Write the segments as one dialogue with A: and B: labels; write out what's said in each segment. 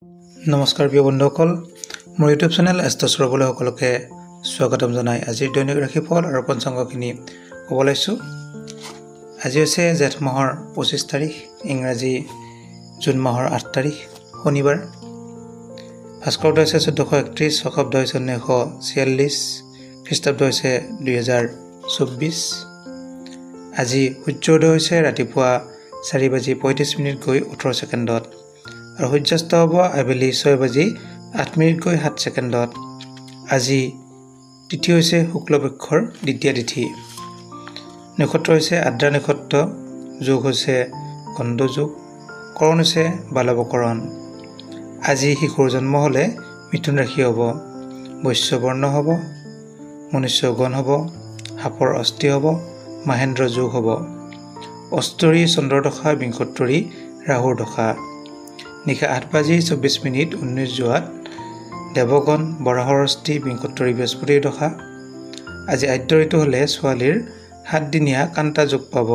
A: নমস্কাৰ প্ৰিয় বন্ধুসকল, মোৰ ইউটিউব চেনেল এষ্টছ ৰবলৈ সকলোকে স্বাগতম জনাই আজিৰ দৈনিক ৰাশিফল আৰু পঞ্চাংগখিনি ক'ব লৈছোঁ। আজি হৈছে জেঠ মাহৰ 25 তাৰিখ, ইংৰাজী জুন মাহৰ 8 তাৰিখ, শনিবাৰ। ভাস্কৰ্য হৈছে 1431, শকাব্দ হৈছে 1946, খ্ৰীষ্টাব্দ হৈছে 2024। আজি সূৰ্যোদয় হৈছে ৰাতিপুৱা 4:35 গৈ 18 ছেকেণ্ডত আৰু সূৰ্যাস্ত হ'ব আবেলি 6:08 গৈ 7 ছেকেণ্ডত। আজি তিথি হৈছে শুক্লপক্ষৰ দ্বিতীয় তিথি। নক্ষত্ৰ হৈছে আদ্ৰা নক্ষত্ৰ, যোগ হৈছে গণ্ড যোগ, কৰণ হৈছে বালৱকৰণ। আজি শিশুৰ জন্ম হ'লে মিথুন ৰাশি হ'ব, বৈশ্য বৰ্ণ হ'ব, মনুষ্য গণ হ'ব, সাপৰ অস্থি হ'ব, মাহেন্দ্ৰ যোগ হ'ব। অস্তৰী চন্দ্ৰদশা, বিংশোত্তৰী ৰাহুৰ দশা। নিশা 8:24 19 যোৱাত দেৱগণ বৰাহৰ অস্থি, বিংশোত্তৰী বৃহস্পতিৰ দশা। আজি আদ্য ঋতু হ'লে ছোৱালীৰ 7 দিনীয়া কান্তা যোগ পাব।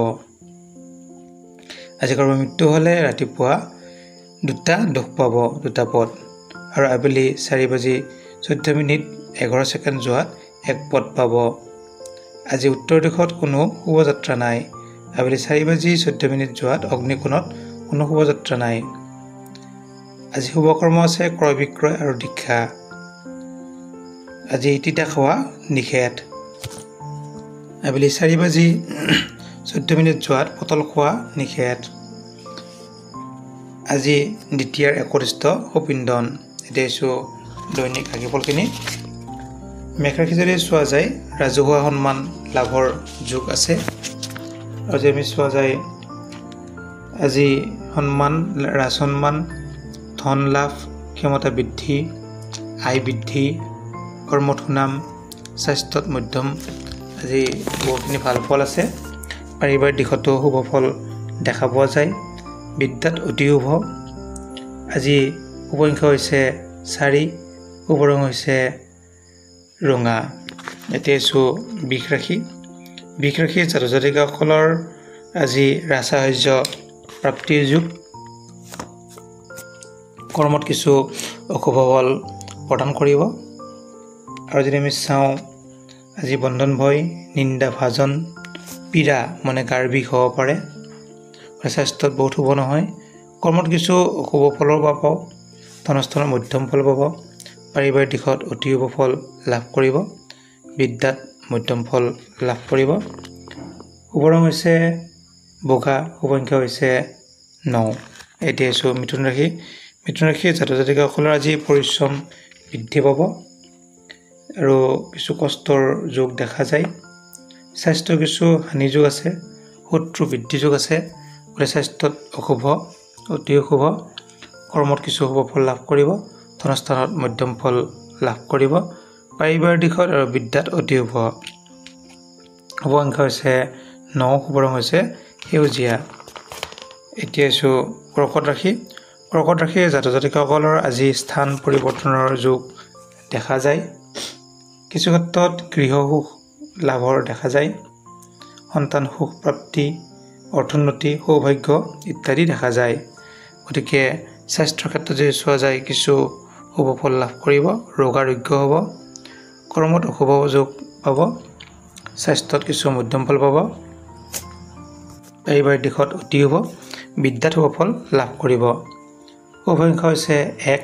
A: আজি কাৰোবাৰ মৃত্যু হ'লে ৰাতিপুৱা 2টা দুখ পাব, 2টা পদ, আৰু আবেলি 4:14 11 ছেকেণ্ড যোৱাত 1 পদ পাব। আজি উত্তৰ দিশত কোনো শুভযাত্ৰা নাই। আবেলি 4:14 যোৱাত অগ্নিকোণত কোনো শুভযাত্ৰা নাই। আজি শুভকৰ্ম আছে ক্ৰয় বিক্ৰয় আৰু দীক্ষা। আজি তিতা খোৱা নিষেধ। আবেলি 4:14 যোৱাত পটল খোৱা নিষেধ। আজি দ্বিতীয়াৰ 31 সপিণ্ডন। এতিয়া আছোঁ দৈনিক ৰাশিফলখিনি। মেঘ ৰাশি যদি চোৱা যায়, ৰাজহুৱা সন্মান লাভৰ যোগ আছে। আৰু যদি আমি চোৱা যায়, আজি সন্মান, ৰাজসন্মান, ধন লাভ, ক্ষমতা বৃদ্ধি, আয় বৃদ্ধি, কৰ্মত সুনাম, স্বাস্থ্যত মধ্যম, আজি বহুখিনি ভাল ফল আছে। পাৰিবাৰিক দিশতো শুভ ফল দেখা পোৱা যায়। বিদ্যাত অতি শুভ। আজি শুভ সংখ্যা হৈছে 4, শুভ ৰং হৈছে ৰঙা। এতিয়া আছোঁ বৃষ ৰাশি। বৃষ ৰাশিৰ জাতক জাতিকাসকলৰ আজি ৰাজসাহায্য প্ৰাপ্তিৰ যুগ। কৰ্মত কিছু অশুভ ফল প্ৰদান কৰিব। আৰু যদি আমি চাওঁ, আজি বন্ধন ভয়, নিন্দা ভাজন, পীড়া মানে গাৰ বিষ হ'ব পাৰে। স্বাস্থ্যত বহুত শুভ নহয়। কৰ্মত কিছু অশুভ ফলৰ পাব। ধনস্থানত মধ্যম ফল পাব। পাৰিবাৰিক দিশত অতি শুভ ফল লাভ কৰিব। বিদ্যাত মধ্যম ফল লাভ কৰিব। শুভ ৰং হৈছে বগা, শুভ সংখ্যা হৈছে 9। এতিয়া আছোঁ মিথুন ৰাশি। মিথুন ৰাশিৰ জাতক জাতিকাসকলৰ আজি পৰিশ্ৰম বৃদ্ধি পাব আৰু কিছু কষ্টৰ যোগ দেখা যায়। স্বাস্থ্যৰ কিছু হানি যোগ আছে, শত্ৰু বৃদ্ধি যোগ আছে। স্বাস্থ্যত অশুভ, অতি অশুভ। কৰ্মত কিছু শুভ ফল লাভ কৰিব। ধনস্থানত মধ্যম ফল লাভ কৰিব। পাৰিবাৰিক দিশত আৰু বিদ্যাত অতি শুভ। শুভ সংখ্যা হৈছে 9, শুভ ৰং হৈছে সেউজীয়া। এতিয়া আছোঁ কৰ্কট ৰাশি। কৰ্কট ৰাশিৰ জাতক জাতিকাসকলৰ আজি স্থান পৰিৱৰ্তনৰ যোগ দেখা যায়। কিছু ক্ষেত্ৰত গৃহ সুখ লাভৰ দেখা যায়। সন্তান সুখ প্ৰাপ্তি, অৰ্থোন্নতি, সৌভাগ্য ইত্যাদি দেখা যায়। গতিকে স্বাস্থ্যৰ ক্ষেত্ৰত যদি চোৱা যায়, কিছু শুভ ফল লাভ কৰিব, ৰোগাৰোগ্য হ'ব। কৰ্মত অশুভ যোগ পাব। স্বাস্থ্যত কিছু মধ্যম ফল পাব। পাৰিবাৰিক দিশত অতি শুভ। বিদ্যাত শুভ ফল লাভ কৰিব। শুভ সংখ্যা হৈছে 1,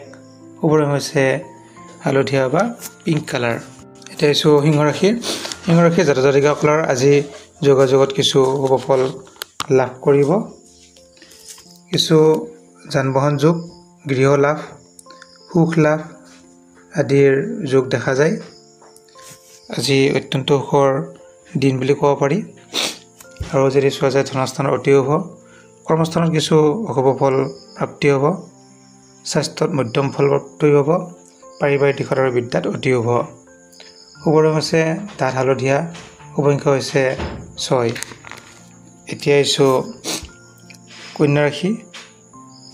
A: শুভ ৰং হৈছে হালধীয়া বা পিংক কালাৰ। এতিয়া আছোঁ সিংহ ৰাশিৰ। সিংহ ৰাশিৰ জাতক জাতিকাসকলৰ আজি যোগাযোগত কিছু শুভ ফল লাভ কৰিব। কিছু যান বাহন যোগ, গৃহ লাভ, সুখ লাভ আদিৰ যোগ দেখা যায়। আজি অত্যন্ত সুখৰ দিন বুলি ক'ব পাৰি। আৰু যদি চোৱা যায়, ধনস্থানত অতি শুভ। কৰ্মস্থানত কিছু অশুভ ফল প্ৰাপ্তি হ'ব। স্বাস্থ্যত মধ্যম ফল প্ৰাপ্তি হ'ব। পাৰিবাৰিক দিশত আৰু বিদ্যাত অতি শুভ। শুভ ৰং হৈছে ডাঠ হালধীয়া, শুভ সংখ্যা হৈছে 6। এতিয়া আহিছোঁ কন্যা ৰাশি।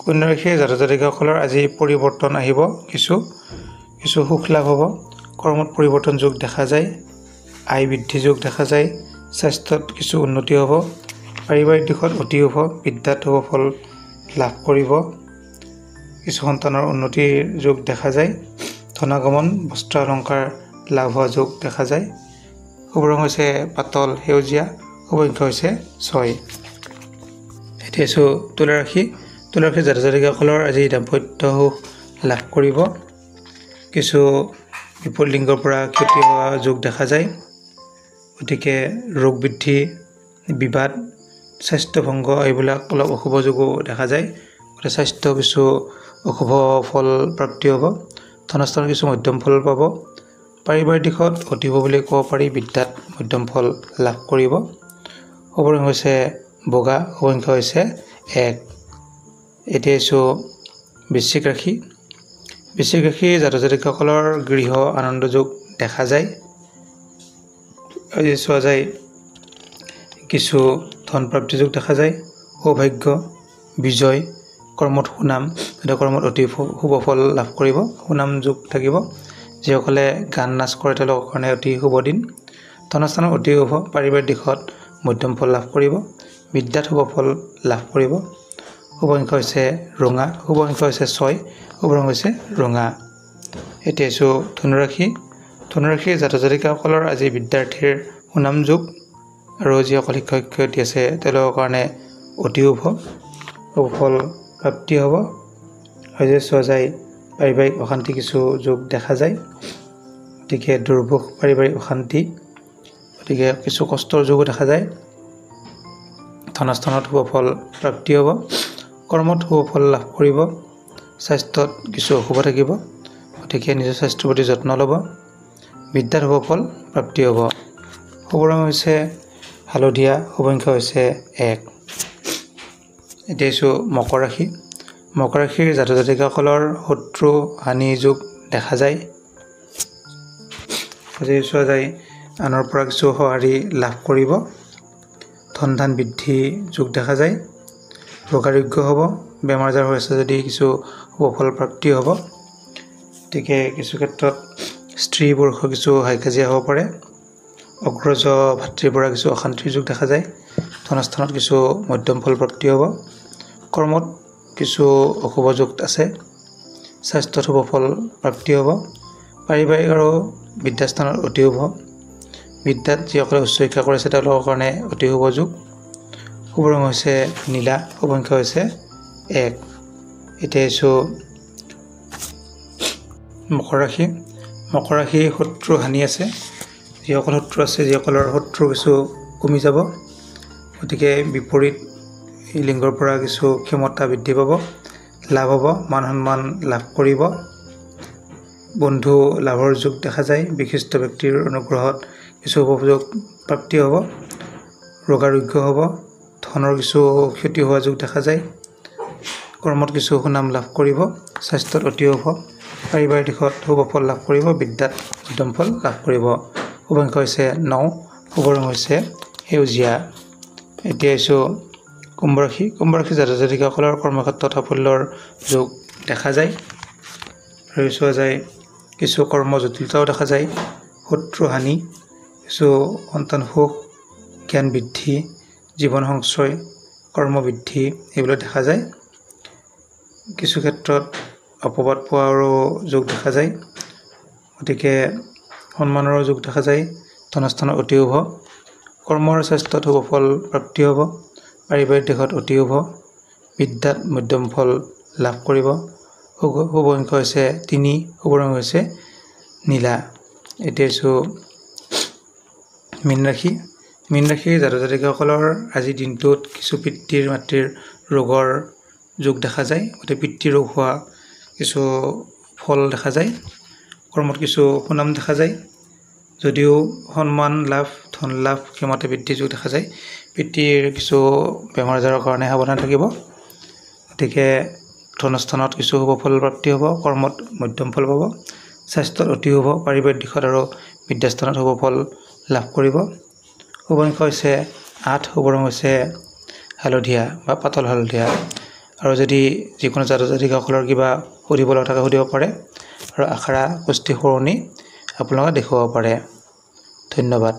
A: কন্যা ৰাশিৰ জাতক জাতিকাসকলৰ আজি পৰিৱৰ্তন আহিব। কিছু সুখ লাভ হ'ব। কৰ্মত পৰিৱৰ্তন যোগ দেখা যায়। আয় বৃদ্ধি যোগ দেখা যায়। স্বাস্থ্যত কিছু উন্নতি হ'ব। পাৰিবাৰিক দিশত অতি শুভ। বিদ্যাত শুভ ফল লাভ কৰিব। কিছু সন্তানৰ উন্নতিৰ যোগ দেখা যায়। ধনাগমন বস্ত্ৰ অলংকাৰ লাভ হোৱা যোগ দেখা যায়। শুভ ৰং হৈছে পাতল সেউজীয়া, শুভ সংখ্যা হৈছে 6। এতিয়া আছোঁ তুলা ৰাশি। তুলা ৰাশিৰ জাতক জাতিকাসকলৰ আজি দাম্পত্য সুখ লাভ কৰিব। কিছু বিপৰীত লিংগৰ পৰা ক্ষতি হোৱা যোগ দেখা যায়। গতিকে ৰোগ বৃদ্ধি, বিবাদ, স্বাস্থ্যভংগ এইবিলাক অলপ অশুভ যোগো দেখা যায়। গতিকে স্বাস্থ্য কিছু অশুভ ফল প্ৰাপ্তি হ'ব। ধনস্থানত কিছু মধ্যম ফল পাব। পাৰিবাৰিক দিশত অতি শুভ বুলি ক'ব পাৰি। বিদ্যাত মধ্যম ফল লাভ কৰিব। শুভ ৰং হৈছে বগা, শুভ সংখ্যা হৈছে 1। এতিয়া আছোঁ বৃশ্চিক ৰাশি। বৃশ্চিক ৰাশিৰ জাতক জাতিকাসকলৰ গৃহ আনন্দ যোগ দেখা যায়। আজি চোৱা যায় কিছু ধন প্ৰাপ্তি যোগ দেখা যায়। সৌভাগ্য, বিজয়, কৰ্মত সুনাম, কৰ্মত অতি শুভ ফল লাভ কৰিব। সুনাম যোগ থাকিব। যিসকলে গান নাচ কৰে তেওঁলোকৰ কাৰণে অতি শুভ দিন। ধনস্থানত অতি শুভ। পাৰিবাৰিক দিশত মধ্যম ফল লাভ কৰিব। বিদ্যাত শুভ ফল লাভ কৰিব। শুভ সংখ্যা হৈছে ৰঙা, শুভ সংখ্যা হৈছে 6, শুভ ৰং হৈছে ৰঙা। এতিয়া আছোঁ ধনুৰাশি। ধনুৰাশিৰ জাতক জাতিকাসকলৰ আজি বিদ্যাৰ্থীৰ সুনাম যোগ আৰু যিসকল শিক্ষক শিক্ষয়িত্ৰী আছে তেওঁলোকৰ কাৰণে অতি শুভ ফল প্ৰাপ্তি হ'ব। আজি চোৱা যায় পাৰিবাৰিক অশান্তি কিছু যোগ দেখা যায়। গতিকে দুৰ্ভোগ, পাৰিবাৰিক অশান্তি, গতিকে কিছু কষ্টৰ যোগো দেখা যায়। ধনস্থানত শুভ ফল প্ৰাপ্তি হ'ব। কৰ্মত শুভ ফল লাভ কৰিব। স্বাস্থ্যত কিছু অশুভ থাকিব। গতিকে নিজৰ স্বাস্থ্যৰ প্ৰতি যত্ন ল'ব। বিদ্যাত শুভ ফল প্ৰাপ্তি হ'ব। শুভ ৰং হৈছে হালধীয়া, শুভ সংখ্যা হৈছে 1। এতিয়া আছোঁ মকৰ ৰাশি। মকৰ ৰাশিৰ জাতক জাতিকাসকলৰ শত্ৰু হানি যোগ দেখা যায়। আজি চোৱা যায় আনৰ পৰা কিছু সঁহাৰি লাভ কৰিব। ধন ধান বৃদ্ধি যোগ দেখা যায়। ৰোগাৰোগ্য হ'ব। বেমাৰ আজাৰ হৈ আছে যদি কিছু শুভ ফল প্ৰাপ্তি হ'ব। গতিকে কিছু ক্ষেত্ৰত স্ত্ৰী পুৰুষৰ কিছু হাই কাজিয়া হ'ব পাৰে। অগ্ৰজ ভাতৃৰ পৰা কিছু অশান্তিৰ যোগ দেখা যায়। ধনস্থানত কিছু মধ্যম ফল প্ৰাপ্তি হ'ব। কৰ্মত কিছু অশুভ যোগ আছে। স্বাস্থ্যত শুভ ফল প্ৰাপ্তি হ'ব। পাৰিবাৰিক আৰু বিদ্যাস্থানত অতি শুভ। বিদ্যাত যিসকলে উচ্চ শিক্ষা কৰিছে তেওঁলোকৰ কাৰণে অতি শুভ যোগ। শুভ ৰং হৈছে নীলা, শুভ সংখ্যা হৈছে 1। এতিয়া আছোঁ মকৰ ৰাশি। মকৰ ৰাশি শত্ৰু হানি আছে। যিসকল শত্ৰু আছে, যিসকলৰ শত্ৰু কিছু কমি যাব। গতিকে বিপৰীত লিংগৰ পৰা কিছু ক্ষমতা বৃদ্ধি পাব, লাভ হ'ব, মান সন্মান লাভ কৰিব। বন্ধু লাভৰ যোগ দেখা যায়। বিশিষ্ট ব্যক্তিৰ অনুগ্ৰহত কিছু শুভ যোগ প্ৰাপ্তি হ'ব। ৰোগাৰোগ্য হ'ব। ধনৰ কিছু ক্ষতি হোৱা যোগ দেখা যায়। কৰ্মত কিছু সুনাম লাভ কৰিব। স্বাস্থ্যত অতি শুভ। পাৰিবাৰিক দিশত শুভ ফল লাভ কৰিব। বিদ্যাত মধ্যম ফল লাভ কৰিব। শুভ সংখ্যা হৈছে 9, শুভ ৰং হৈছে সেউজীয়া। এতিয়া আছোঁ কুম্ভ ৰাশি। কুম্ভ ৰাশিৰ জাতক জাতিকাসকলৰ কৰ্মক্ষেত্ৰত সাফল্যৰ যোগ দেখা যায়। আৰু চোৱা যায় কিছু কৰ্ম জটিলতাও দেখা যায়। শত্ৰু হানি, কিছু সন্তান সুখ, জ্ঞান বৃদ্ধি, জীৱন সংশয়, কৰ্ম বৃদ্ধি এইবিলাক দেখা যায়। কিছু ক্ষেত্ৰত অপবাদ পোৱাৰো যোগ দেখা যায়। গতিকে সন্মানৰো যোগ দেখা যায়। ধনস্থানত অতি শুভ। কৰ্মৰ স্বাস্থ্যত শুভ ফল প্ৰাপ্তি হ'ব। পাৰিবাৰিক দিশত অতি শুভ। বিদ্যাত মধ্যম ফল লাভ কৰিব। শুভ সংখ্যা হৈছে 3, শুভ ৰং হৈছে নীলা। এতিয়া আছোঁ মীন ৰাশি। মীন ৰাশিৰ জাতক জাতিকাসকলৰ আজিৰ দিনটোত কিছু পিতৃৰ মাতৃৰ ৰোগৰ যোগ দেখা যায়। গতিকে পিতৃৰোগ হোৱা কিছু ফল দেখা যায়। কৰ্মত কিছু সুনাম দেখা যায়। যদিও সন্মান লাভ, ধন লাভ, ক্ষমতা বৃদ্ধি যোগ দেখা যায়। পিতৃৰ কিছু বেমাৰ আজাৰৰ কাৰণে সাৱধান থাকিব। গতিকে ধনস্থানত কিছু শুভ ফল প্ৰাপ্তি হ'ব। কৰ্মত মধ্যম ফল পাব। স্বাস্থ্যত অতি শুভ। পাৰিবাৰিক দিশত আৰু বিদ্যাস্থানত শুভ ফল লাভ কৰিব। শুভ সংখ্যা হৈছে 8, শুভ ৰং হৈছে হালধীয়া বা পাতল হালধীয়া। আৰু যদি যিকোনো জাতক জাতিকাসকলৰ কিবা সুধিব লগা থাকে সুধিব পাৰে। আৰু আখৰা কুষ্টি সৰণি আপোনালোকে দেখুৱাব পাৰে। ধন্যবাদ।